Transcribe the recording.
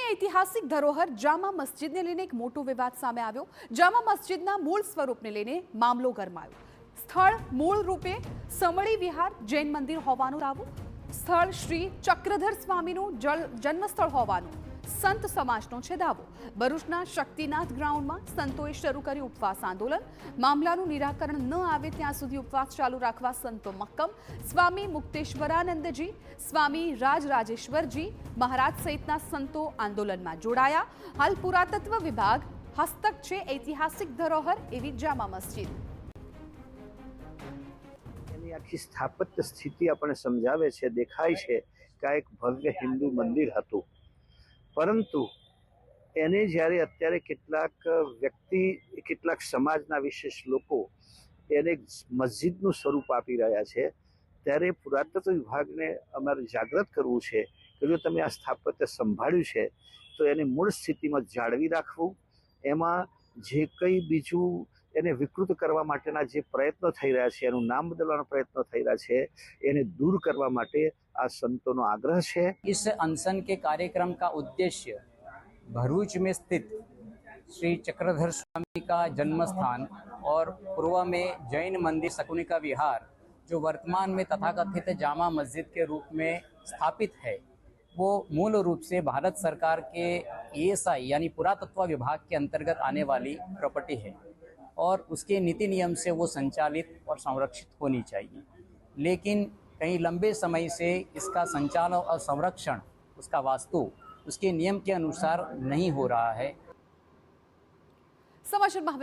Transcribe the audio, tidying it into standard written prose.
ऐतिहासिक धरोहर जामा मस्जिद ने लईने एक मोटो विवाद सामे आव्यो। जामा मस्जिदना मूळ स्वरूपने लईने मामलो गरमायो। स्थळ मूळ रूपे समળી विहार जैन मंदिर होवानो दावो। स्थळ श्री चक्रधर स्वामीનું जन्मस्थળ હોવાનું સંત સમાજનો છે દાવો। ભરૂચના શક્તિનાથ ગ્રાઉન્ડમાં સંતોએ શરૂ કર્યું ઉપવાસ આંદોલન। મામલાનું નિરાકરણ ન આવે ત્યાં સુધી ઉપવાસ ચાલુ રાખવા સંતો મક્કમ। સ્વામી મુક્તેશ્વરાનંદજી, સ્વામી રાજરાજેશ્વરજી મહારાજ સહિતના સંતો આંદોલનમાં જોડાયા। હાલ પુરાતત્વ વિભાગ હસ્તક છે ઐતિહાસિક ધરોહર એવી જામા મસ્જિદ। આખી સ્થાપત્ય સ્થિતિ આપણને સમજાવે છે, દેખાય છે કે આ એક ભવ્ય હિન્દુ મંદિર હતું, પરંતુ એને જ્યારે અત્યારે કેટલાક વ્યક્તિ, કેટલાક સમાજના વિશેષ લોકો એને મસ્જિદનું સ્વરૂપ આપી રહ્યા છે, ત્યારે પુરાતત્વ વિભાગને અમારે જાગૃત કરવું છે કે જો તમે આ સ્થાપત્ય સંભાળ્યું છે તો એને મૂળ સ્થિતિમાં જાળવી રાખવું। એમાં જે કંઈ બીજું એને વિકૃત કરવા માટેના જે પ્રયત્નો થઈ રહ્યા છે, એનું નામ બદલવાનો પ્રયત્નો થઈ રહ્યા છે, એને दूर કરવા માટે આ સંતોનો આગ્રહ છે। इस अनशन के कार्यक्रम का उद्देश्य भरूच में स्थित श्री चक्रधर स्वामी का जन्म स्थान और पूर्व में जैन मंदिर शकुनिका विहार जो वर्तमान में तथाकथित जामा मस्जिद के रूप में स्थापित है, वो मूल रूप से भारत सरकार के ESI यानी पुरातत्व विभाग के अंतर्गत आने वाली प्रॉपर्टी है और उसके नीति नियम से वो संचालित और संरक्षित होनी चाहिए। लेकिन कहीं लंबे समय से इसका संचालन और संरक्षण, उसका वास्तु उसके नियम के अनुसार नहीं हो रहा है। समाचार में